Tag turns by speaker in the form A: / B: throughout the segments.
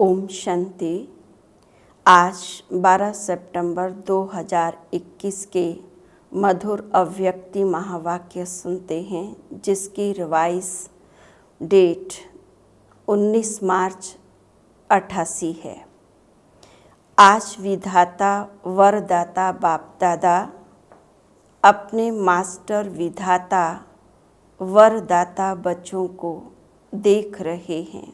A: ओम शांति। आज 12 सितंबर 2021 के मधुर अव्यक्ति महावाक्य सुनते हैं, जिसकी रिवाइज डेट 19 मार्च 88 है। आज विधाता वरदाता बाप दादा अपने मास्टर विधाता वरदाता बच्चों को देख रहे हैं।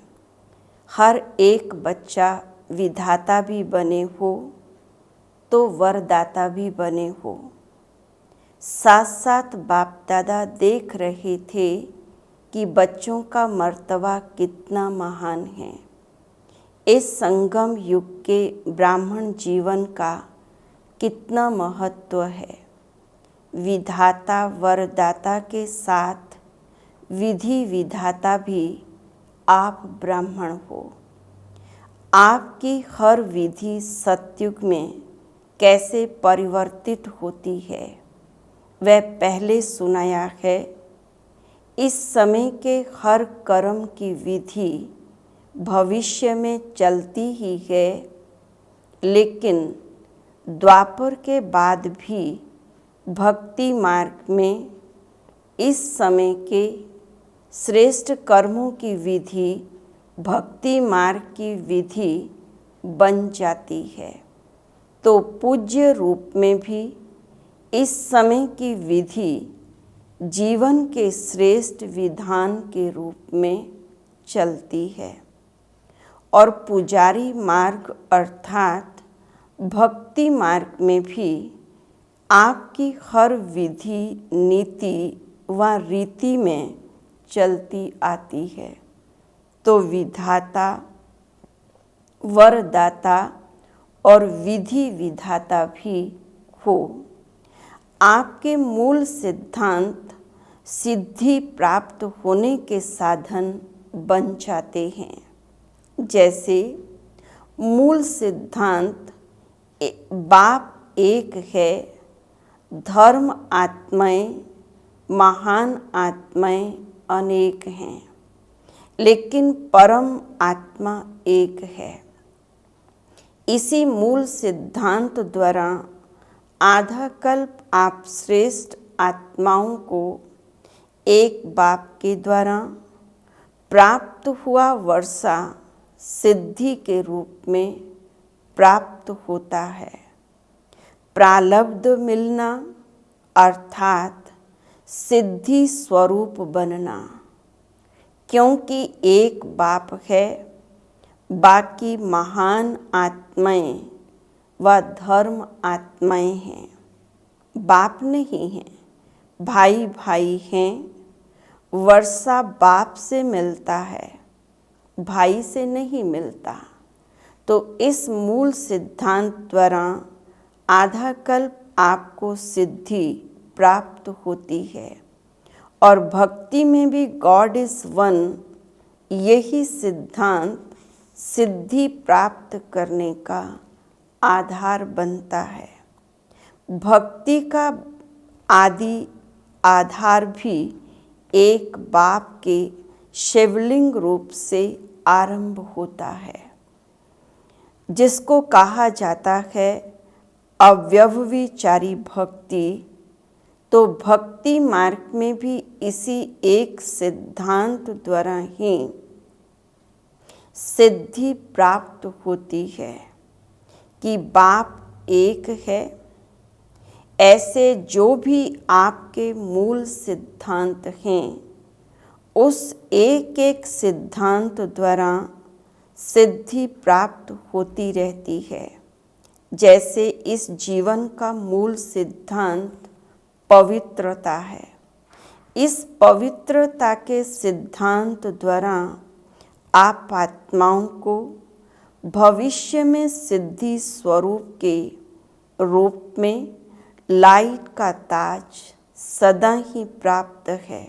A: हर एक बच्चा विधाता भी बने हो तो वरदाता भी बने हो। साथ साथ बाप दादा देख रहे थे कि बच्चों का मर्तबा कितना महान है। इस संगम युग के ब्राह्मण जीवन का कितना महत्व है। विधाता वरदाता के साथ विधि विधाता भी आप ब्राह्मण हो। आपकी हर विधि सतयुग में कैसे परिवर्तित होती है वह पहले सुनाया है। इस समय के हर कर्म की विधि भविष्य में चलती ही है, लेकिन द्वापर के बाद भी भक्ति मार्ग में इस समय के श्रेष्ठ कर्मों की विधि भक्ति मार्ग की विधि बन जाती है। तो पूज्य रूप में भी इस समय की विधि जीवन के श्रेष्ठ विधान के रूप में चलती है। और पुजारी मार्ग अर्थात भक्ति मार्ग में भी आपकी हर विधि नीति व रीति में चलती आती है। तो विधाता वरदाता और विधि विधाता भी हो। आपके मूल सिद्धांत सिद्धि प्राप्त होने के साधन बन जाते हैं। जैसे मूल सिद्धांत बाप एक है, धर्म आत्माएं महान आत्माएं अनेक हैं, लेकिन परम आत्मा एक है। इसी मूल सिद्धांत द्वारा आधा कल्प आप श्रेष्ठ आत्माओं को एक बाप के द्वारा प्राप्त हुआ वर्षा सिद्धि के रूप में प्राप्त होता है। प्रालब्ध मिलना अर्थात सिद्धि स्वरूप बनना, क्योंकि एक बाप है, बाकी महान आत्माएं व धर्म आत्माएं हैं। बाप नहीं हैं, भाई भाई हैं। वर्षा बाप से मिलता है, भाई से नहीं मिलता। तो इस मूल सिद्धांत द्वारा आधा कल्प आपको सिद्धि प्राप्त होती है। और भक्ति में भी गॉड इज वन, यही सिद्धांत सिद्धि प्राप्त करने का आधार बनता है। भक्ति का आदि आधार भी एक बाप के शिवलिंग रूप से आरंभ होता है, जिसको कहा जाता है अव्यभिचारी भक्ति। तो भक्ति मार्ग में भी इसी एक सिद्धांत द्वारा ही सिद्धि प्राप्त होती है कि बाप एक है। ऐसे जो भी आपके मूल सिद्धांत हैं, उस एक एक सिद्धांत द्वारा सिद्धि प्राप्त होती रहती है। जैसे इस जीवन का मूल सिद्धांत पवित्रता है। इस पवित्रता के सिद्धांत द्वारा आप आत्माओं को भविष्य में सिद्धि स्वरूप के रूप में लाइट का ताज सदा ही प्राप्त है,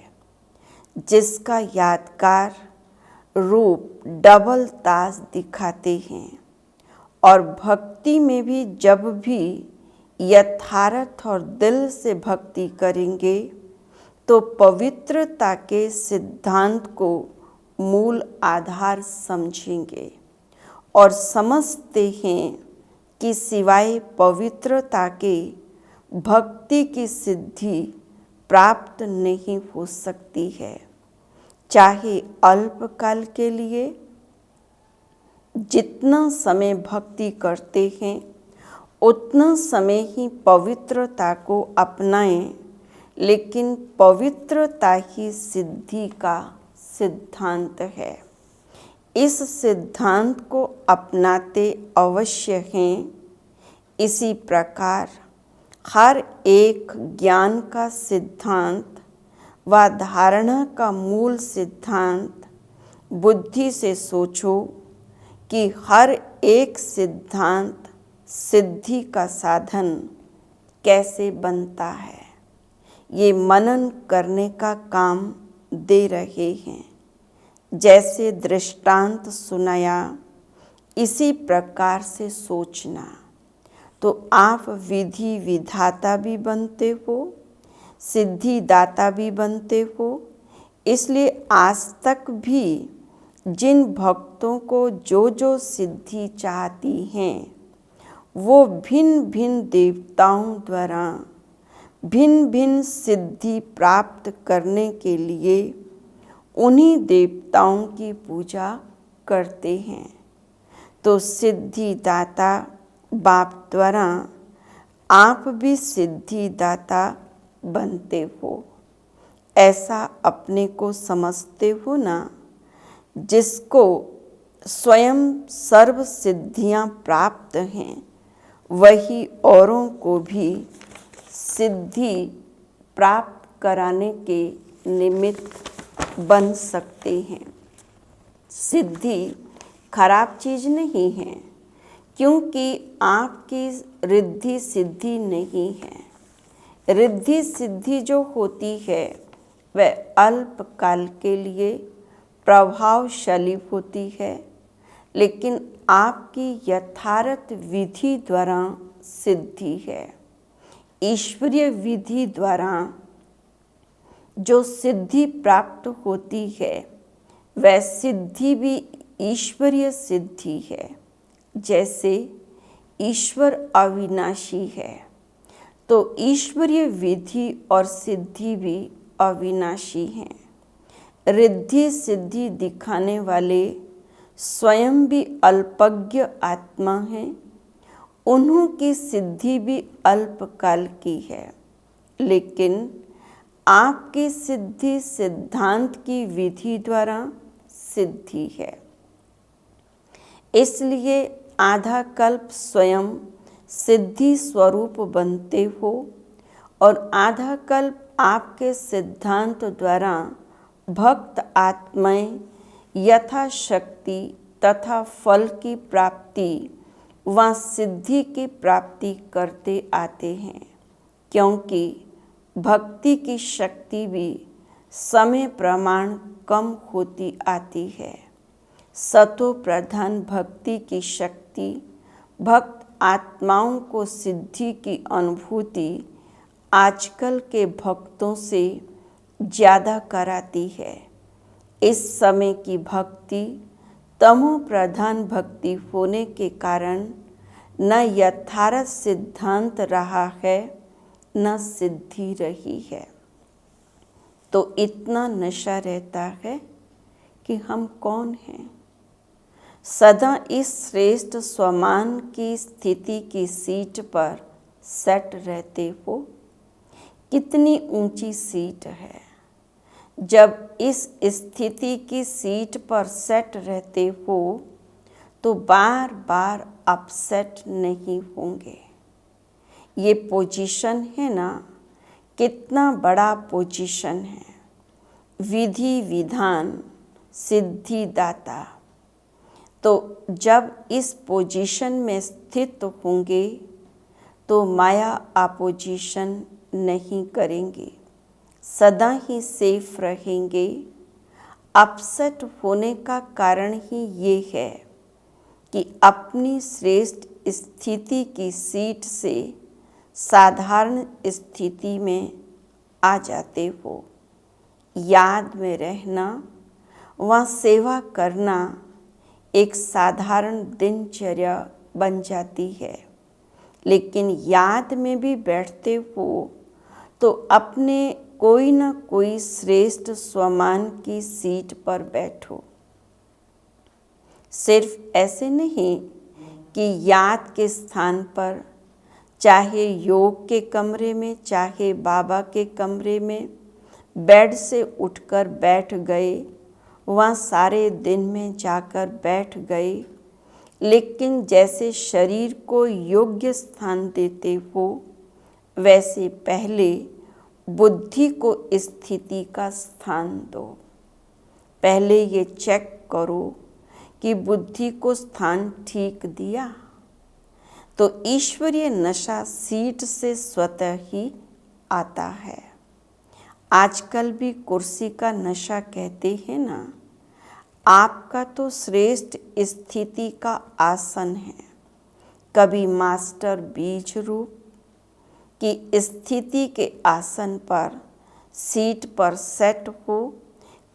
A: जिसका यादगार रूप डबल ताज दिखाते हैं। और भक्ति में भी जब भी यथार्थ और दिल से भक्ति करेंगे तो पवित्रता के सिद्धांत को मूल आधार समझेंगे और समझते हैं कि सिवाय पवित्रता के भक्ति की सिद्धि प्राप्त नहीं हो सकती है। चाहे अल्पकाल के लिए जितना समय भक्ति करते हैं उतना समय ही पवित्रता को अपनाएं, लेकिन पवित्रता ही सिद्धि का सिद्धांत है। इस सिद्धांत को अपनाते अवश्य हैं। इसी प्रकार हर एक ज्ञान का सिद्धांत व धारणा का मूल सिद्धांत बुद्धि से सोचो कि हर एक सिद्धांत सिद्धि का साधन कैसे बनता है। ये मनन करने का काम दे रहे हैं। जैसे दृष्टांत सुनाया इसी प्रकार से सोचना, तो आप विधि विधाता भी बनते हो, सिद्धिदाता भी बनते हो। इसलिए आज तक भी जिन भक्तों को जो जो सिद्धि चाहती हैं वो भिन्न भिन्न देवताओं द्वारा भिन्न भिन्न सिद्धि प्राप्त करने के लिए उन्हीं देवताओं की पूजा करते हैं। तो सिद्धिदाता बाप द्वारा आप भी सिद्धिदाता बनते हो, ऐसा अपने को समझते हो ना। जिसको स्वयं सर्व सिद्धियां प्राप्त हैं वही औरों को भी सिद्धि प्राप्त कराने के निमित्त बन सकते हैं। सिद्धि खराब चीज़ नहीं है, क्योंकि आपकी रिद्धि सिद्धि नहीं है। रिद्धि सिद्धि जो होती है वह अल्पकाल के लिए प्रभावशाली होती है, लेकिन आपकी यथार्थ विधि द्वारा सिद्धि है। ईश्वरीय विधि द्वारा जो सिद्धि प्राप्त होती है वह सिद्धि भी ईश्वरीय सिद्धि है। जैसे ईश्वर अविनाशी है, तो ईश्वरीय विधि और सिद्धि भी अविनाशी हैं। रिद्धि सिद्धि दिखाने वाले स्वयं भी अल्पज्ञ आत्मा हैं। उन्हों की सिद्धि भी अल्पकाल की है, लेकिन आपकी सिद्धि सिद्धांत की विधि द्वारा सिद्धि है। इसलिए आधा कल्प स्वयं सिद्धि स्वरूप बनते हो और आधा कल्प आपके सिद्धांत द्वारा भक्त आत्माएं यथाशक्ति तथा फल की प्राप्ति व सिद्धि की प्राप्ति करते आते हैं, क्योंकि भक्ति की शक्ति भी समय प्रमाण कम होती आती है। सतो प्रधान भक्ति की शक्ति भक्त आत्माओं को सिद्धि की अनुभूति आजकल के भक्तों से ज़्यादा कराती है। इस समय की भक्ति तमो प्रधान भक्ति होने के कारण न यथार्थ सिद्धांत रहा है न सिद्धि रही है। तो इतना नशा रहता है कि हम कौन हैं। सदा इस श्रेष्ठ स्वमान की स्थिति की सीट पर सेट रहते हो। कितनी ऊंची सीट है। जब इस स्थिति की सीट पर सेट रहते हो तो बार बार अपसेट नहीं होंगे। ये पोजीशन है ना, कितना बड़ा पोजीशन है। विधि विधान सिद्धिदाता। तो जब इस पोजीशन में स्थित होंगे तो माया अपोजिशन नहीं करेंगे, सदा ही सेफ रहेंगे। अपसेट होने का कारण ही ये है कि अपनी श्रेष्ठ स्थिति की सीट से साधारण स्थिति में आ जाते हो। याद में रहना व सेवा करना एक साधारण दिनचर्या बन जाती है। लेकिन याद में भी बैठते हो तो अपने कोई ना कोई श्रेष्ठ स्वमान की सीट पर बैठो। सिर्फ ऐसे नहीं कि याद के स्थान पर, चाहे योग के कमरे में, चाहे बाबा के कमरे में, बेड से उठकर बैठ गए, वहाँ सारे दिन में जाकर बैठ गए, लेकिन जैसे शरीर को योग्य स्थान देते हो वैसे पहले बुद्धि को स्थिति का स्थान दो। पहले ये चेक करो कि बुद्धि को स्थान ठीक दिया। तो ईश्वरीय नशा सीट से स्वतः ही आता है। आजकल भी कुर्सी का नशा कहते हैं ना। आपका तो श्रेष्ठ स्थिति का आसन है। कभी मास्टर बीज रूप की स्थिति के आसन पर सीट पर सेट हो,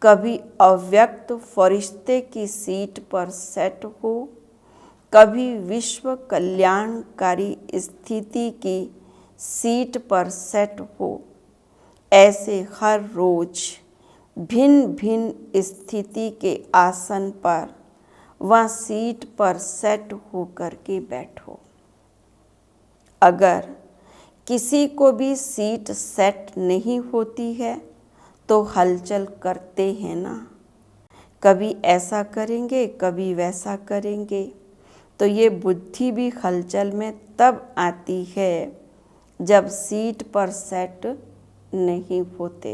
A: कभी अव्यक्त फरिश्ते की सीट पर सेट हो, कभी विश्व कल्याणकारी स्थिति की सीट पर सेट हो। ऐसे हर रोज भिन्न भिन्न स्थिति के आसन पर वह सीट पर सेट होकर के बैठो। अगर किसी को भी सीट सेट नहीं होती है तो हलचल करते हैं ना। कभी ऐसा करेंगे, कभी वैसा करेंगे, तो ये बुद्धि भी हलचल में तब आती है जब सीट पर सेट नहीं होते।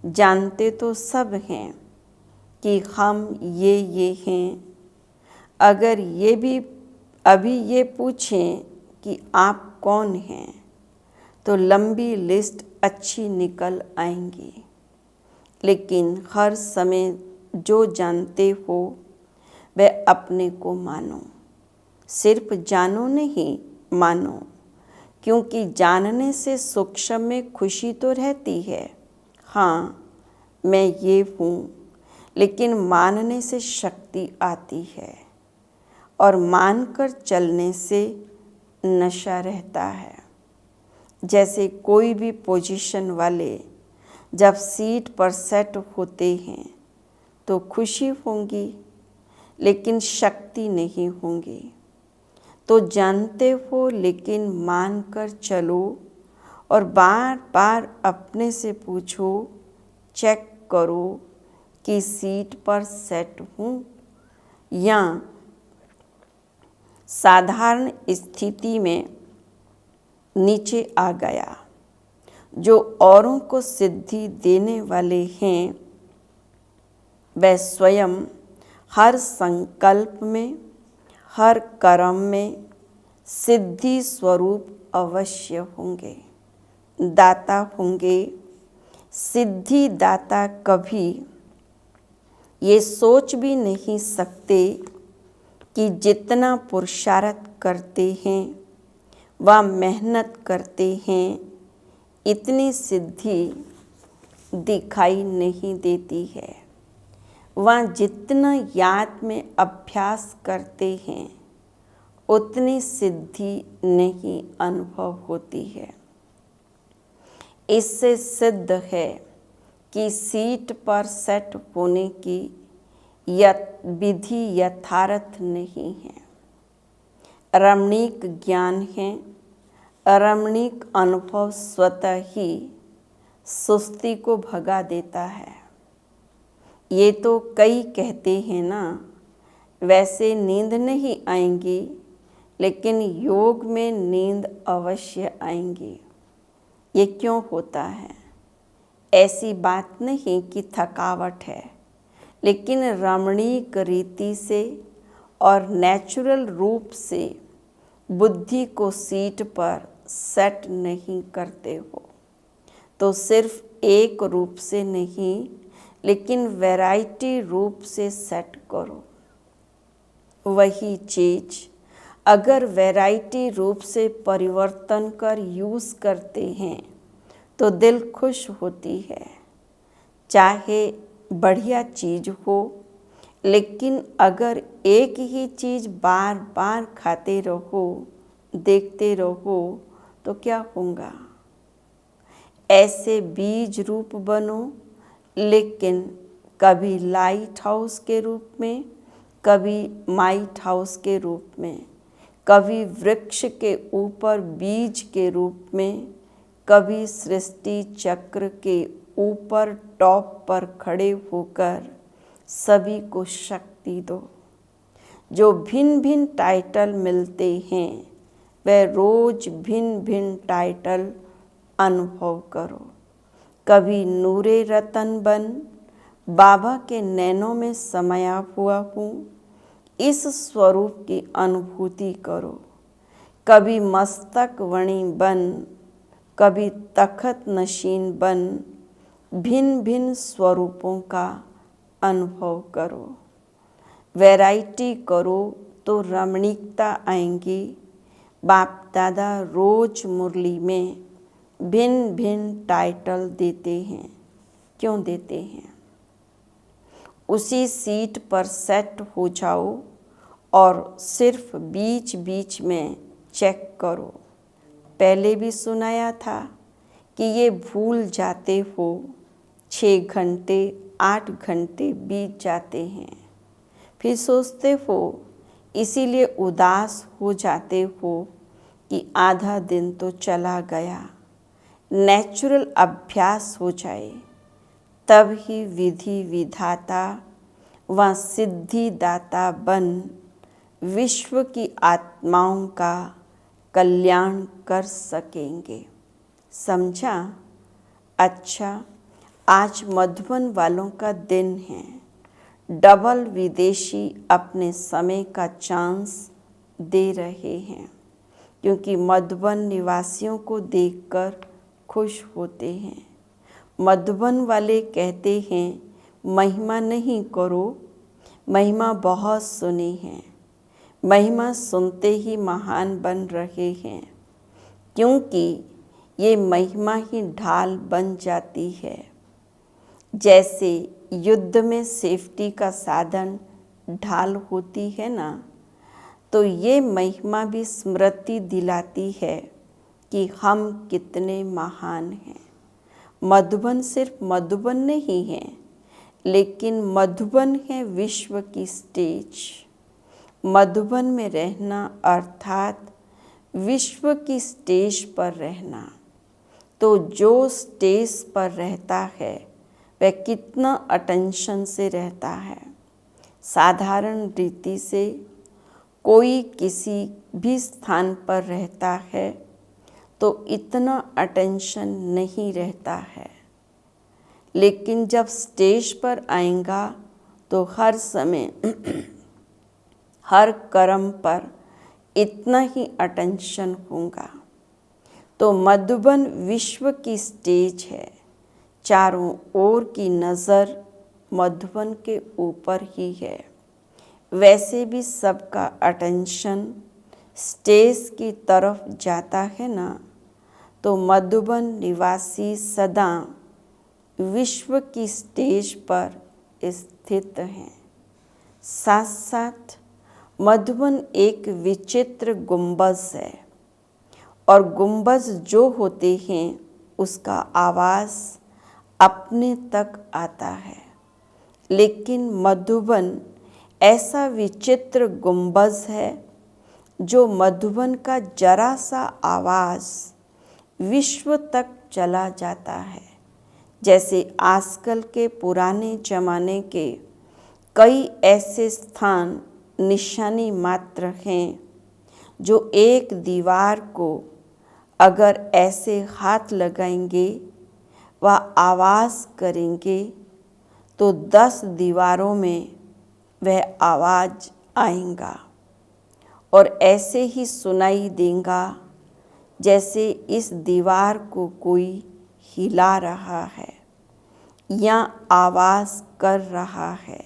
A: जानते तो सब हैं कि हम ये हैं। अगर ये भी अभी ये पूछें कि आप कौन हैं तो लंबी लिस्ट अच्छी निकल आएंगी। लेकिन हर समय जो जानते हो वह अपने को मानो। सिर्फ जानो नहीं, मानो, क्योंकि जानने से सूक्ष्म में खुशी तो रहती है। हाँ, मैं ये हूँ, लेकिन मानने से शक्ति आती है और मानकर चलने से नशा रहता है। जैसे कोई भी पोजीशन वाले जब सीट पर सेट होते हैं तो खुशी होंगी, लेकिन शक्ति नहीं होंगी। तो जानते हो, लेकिन मानकर चलो और बार बार अपने से पूछो, चेक करो कि सीट पर सेट हूँ या साधारण स्थिति में नीचे आ गया। जो औरों को सिद्धि देने वाले हैं वह स्वयं हर संकल्प में, हर कर्म में सिद्धि स्वरूप अवश्य होंगे, दाता होंगे। सिद्धि दाता कभी ये सोच भी नहीं सकते कि जितना पुरुषार्थ करते हैं व मेहनत करते हैं, इतनी सिद्धि दिखाई नहीं देती है। वह जितना याद में अभ्यास करते हैं उतनी सिद्धि नहीं अनुभव होती है। इससे सिद्ध है कि सीट पर सेट होने की विधि यथार्थ नहीं है। रमणीक ज्ञान है। रमणीक अनुभव स्वतः ही सुस्ती को भगा देता है। ये तो कई कहते हैं ना, वैसे नींद नहीं आएंगी, लेकिन योग में नींद अवश्य आएंगी। ये क्यों होता है? ऐसी बात नहीं कि थकावट है, लेकिन रमणीक रीति से और नेचुरल रूप से बुद्धि को सीट पर सेट नहीं करते हो। तो सिर्फ एक रूप से नहीं, लेकिन वैरायटी रूप से सेट करो। वही चीज़ अगर वैरायटी रूप से परिवर्तन कर यूज़ करते हैं तो दिल खुश होती है। चाहे बढ़िया चीज़ हो, लेकिन अगर एक ही चीज़ बार बार खाते रहो, देखते रहो तो क्या होगा? ऐसे बीज रूप बनो, लेकिन कभी लाइट हाउस के रूप में, कभी माइट हाउस के रूप में, कभी वृक्ष के ऊपर बीज के रूप में, कभी सृष्टि चक्र के ऊपर टॉप पर खड़े होकर सभी को शक्ति दो। जो भिन्न भिन्न टाइटल मिलते हैं वह रोज भिन्न भिन्न टाइटल अनुभव करो। कभी नूरे रतन बन बाबा के नैनों में समाया हुआ हूँ, इस स्वरूप की अनुभूति करो। कभी मस्तक वणी बन, कभी तखत नशीन बन, भिन्न भिन्न स्वरूपों का अनुभव करो। वैरायटी करो तो रमणीकता आएंगी। बाप दादा रोज मुरली में भिन्न भिन्न टाइटल देते हैं। क्यों देते हैं? उसी सीट पर सेट हो जाओ और सिर्फ बीच बीच में चेक करो। पहले भी सुनाया था कि ये भूल जाते हो, 6 घंटे 8 घंटे बीत जाते हैं, फिर सोचते हो, इसीलिए उदास हो जाते हो कि आधा दिन तो चला गया। नेचुरल अभ्यास हो जाए तब ही विधि विधाता व सिद्धिदाता बन विश्व की आत्माओं का कल्याण कर सकेंगे। समझा? अच्छा, आज मधुबन वालों का दिन है। डबल विदेशी अपने समय का चांस दे रहे हैं, क्योंकि मधुबन निवासियों को देखकर खुश होते हैं। मधुबन वाले कहते हैं, महिमा नहीं करो, महिमा बहुत सुनी है। महिमा सुनते ही महान बन रहे हैं, क्योंकि ये महिमा ही ढाल बन जाती है। जैसे युद्ध में सेफ्टी का साधन ढाल होती है ना, तो ये महिमा भी स्मृति दिलाती है कि हम कितने महान हैं। मधुबन सिर्फ मधुबन नहीं है, लेकिन मधुबन है विश्व की स्टेज। मधुबन में रहना अर्थात विश्व की स्टेज पर रहना। तो जो स्टेज पर रहता है वह कितना अटेंशन से रहता है। साधारण रीति से कोई किसी भी स्थान पर रहता है तो इतना अटेंशन नहीं रहता है, लेकिन जब स्टेज पर आएगा तो हर समय हर कर्म पर इतना ही अटेंशन होगा। तो मधुबन विश्व की स्टेज है। चारों ओर की नज़र मधुबन के ऊपर ही है। वैसे भी सबका अटेंशन स्टेज की तरफ जाता है ना, तो मधुबन निवासी सदा विश्व की स्टेज पर स्थित हैं। साथ साथ मधुबन एक विचित्र गुंबज है, और गुंबज जो होते हैं उसका आवाज़ अपने तक आता है। लेकिन मधुबन ऐसा विचित्र गुंबज है जो मधुबन का जरा सा आवाज़ विश्व तक चला जाता है। जैसे आजकल के पुराने ज़माने के कई ऐसे स्थान निशानी मात्र हैं जो एक दीवार को अगर ऐसे हाथ लगाएंगे व आवाज़ करेंगे तो 10 दीवारों में वह आवाज़ आएगा और ऐसे ही सुनाई देगा जैसे इस दीवार को कोई हिला रहा है या आवाज़ कर रहा है।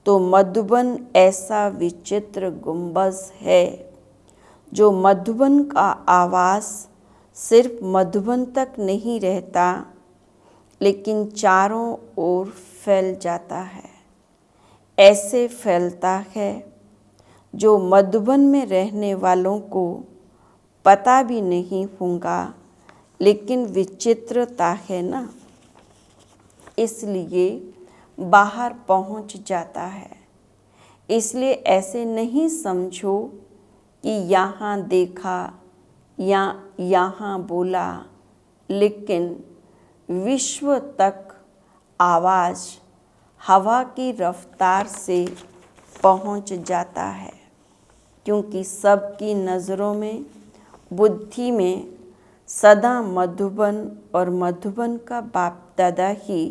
A: तो मधुबन ऐसा विचित्र गुंबज है जो मधुबन का आवाज़ सिर्फ मधुबन तक नहीं रहता, लेकिन चारों ओर फैल जाता है। ऐसे फैलता है जो मधुबन में रहने वालों को पता भी नहीं होगा, लेकिन विचित्रता है ना, इसलिए बाहर पहुंच जाता है। इसलिए ऐसे नहीं समझो कि यहाँ देखा या यहाँ बोला, लेकिन विश्व तक आवाज़ हवा की रफ्तार से पहुंच जाता है, क्योंकि सबकी नज़रों में, बुद्धि में सदा मधुबन और मधुबन का बाप दादा ही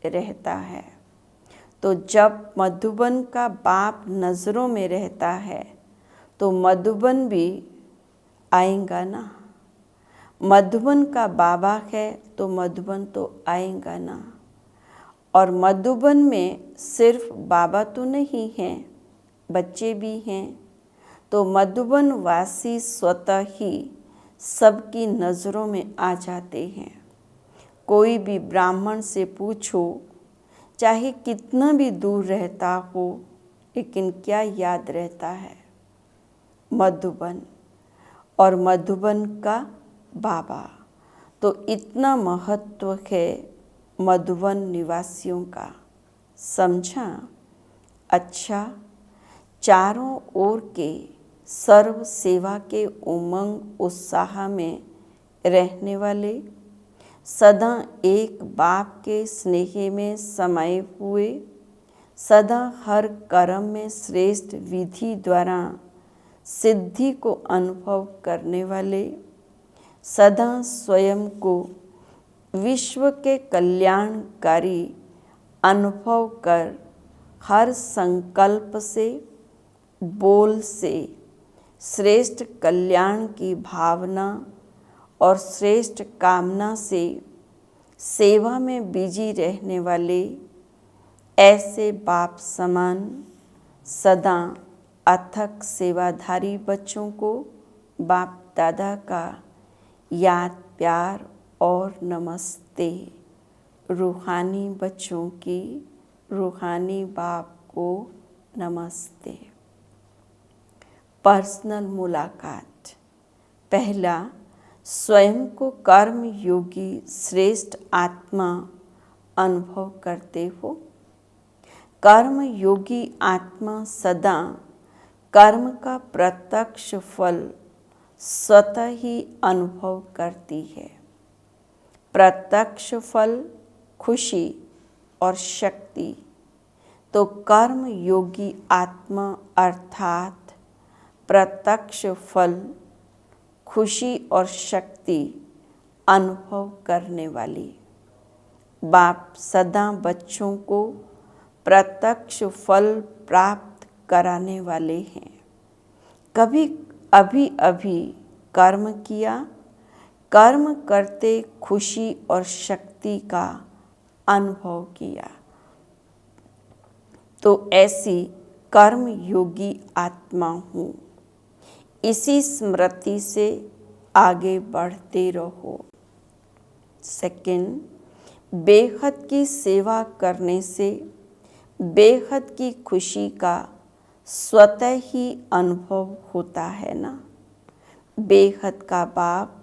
A: रहता है। तो जब मधुबन का बाप नज़रों में रहता है तो मधुबन भी आएगा ना। मधुबन का बाबा है तो मधुबन तो आएगा ना। और मधुबन में सिर्फ बाबा तो नहीं हैं, बच्चे भी हैं। तो मधुबन वासी स्वतः ही सबकी नज़रों में आ जाते हैं। कोई भी ब्राह्मण से पूछो, चाहे कितना भी दूर रहता हो, लेकिन क्या याद रहता है? मधुबन और मधुबन का बाबा। तो इतना महत्व है मधुबन निवासियों का, समझा? अच्छा, चारों ओर के सर्व सेवा के उमंग उत्साह में रहने वाले, सदा एक बाप के स्नेह में समाये हुए, सदा हर कर्म में श्रेष्ठ विधि द्वारा सिद्धि को अनुभव करने वाले, सदा स्वयं को विश्व के कल्याणकारी अनुभव कर हर संकल्प से, बोल से श्रेष्ठ कल्याण की भावना और श्रेष्ठ कामना से सेवा में बिजी रहने वाले, ऐसे बाप समान सदा अथक सेवाधारी बच्चों को बाप दादा का याद, प्यार और नमस्ते। रूहानी बच्चों की रूहानी बाप को नमस्ते। पर्सनल मुलाकात। पहला, स्वयं को कर्म योगी श्रेष्ठ आत्मा अनुभव करते हो। कर्म योगी आत्मा सदा कर्म का प्रत्यक्ष फल स्वतः ही अनुभव करती है। प्रत्यक्ष फल खुशी और शक्ति। तो कर्म योगी आत्मा अर्थात प्रत्यक्ष फल, खुशी और शक्ति अनुभव करने वाली बाप सदा बच्चों को प्रत्यक्ष फल प्राप्त कराने वाले हैं। कभी अभी अभी कर्म किया, कर्म करते खुशी और शक्ति का अनुभव किया, तो ऐसी कर्म योगी आत्मा हूँ। इसी स्मृति से आगे बढ़ते रहो। सेकंड, बेहद की सेवा करने से बेहद की खुशी का स्वतः ही अनुभव होता है ना। बेहद का बाप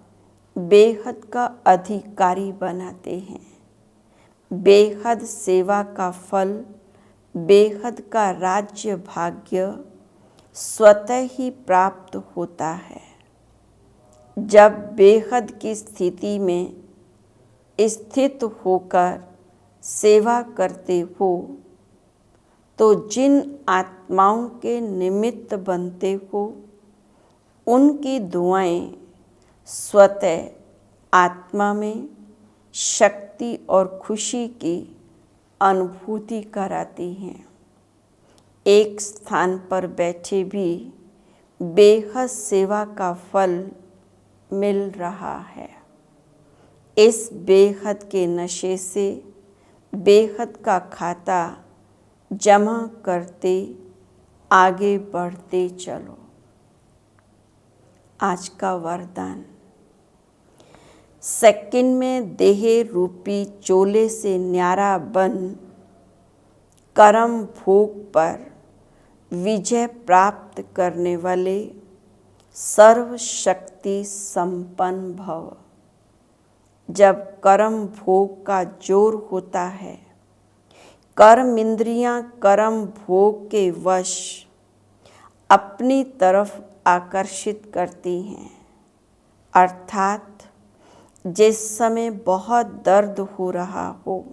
A: बेहद का अधिकारी बनाते हैं। बेहद सेवा का फल, बेहद का राज्य भाग्य स्वतः ही प्राप्त होता है। जब बेहद की स्थिति में स्थित होकर सेवा करते हो, तो जिन आत्माओं के निमित्त बनते हो, उनकी दुआएं स्वतः आत्मा में शक्ति और खुशी की अनुभूति कराती हैं। एक स्थान पर बैठे भी बेहद सेवा का फल मिल रहा है। इस बेहद के नशे से बेहद का खाता जमा करते आगे बढ़ते चलो। आज का वरदान। सेकंड में देह रूपी चोले से न्यारा बन कर्म भोग पर विजय प्राप्त करने वाले सर्वशक्ति संपन्न भव। जब कर्म भोग का जोर होता है, कर्म इंद्रियां कर्म भोग के वश अपनी तरफ आकर्षित करती हैं, अर्थात जिस समय बहुत दर्द हो रहा हो,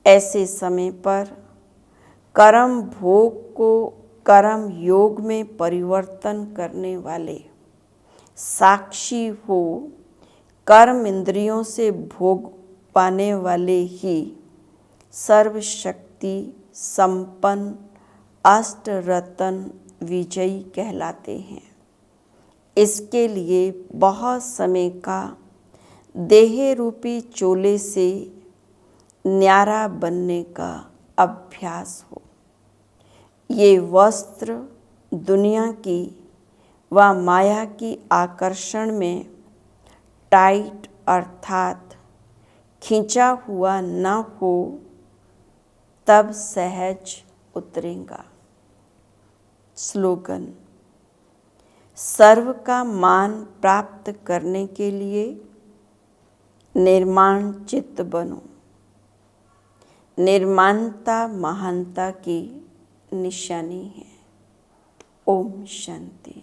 A: ऐसे समय पर कर्म भोग को कर्म योग में परिवर्तन करने वाले साक्षी हो कर्म इंद्रियों से भोग पाने वाले ही सर्वशक्ति संपन्न अष्ट रत्न विजयी कहलाते हैं। इसके लिए बहुत समय का देह रूपी चोले से न्यारा बनने का अभ्यास हो। ये वस्त्र दुनिया की व माया की आकर्षण में टाइट अर्थात खींचा हुआ न हो, तब सहज उतरेगा। स्लोगन: सर्व का मान प्राप्त करने के लिए निर्माण चित्त बनो। निर्माणता महानता की निशानी है। ओम शांति।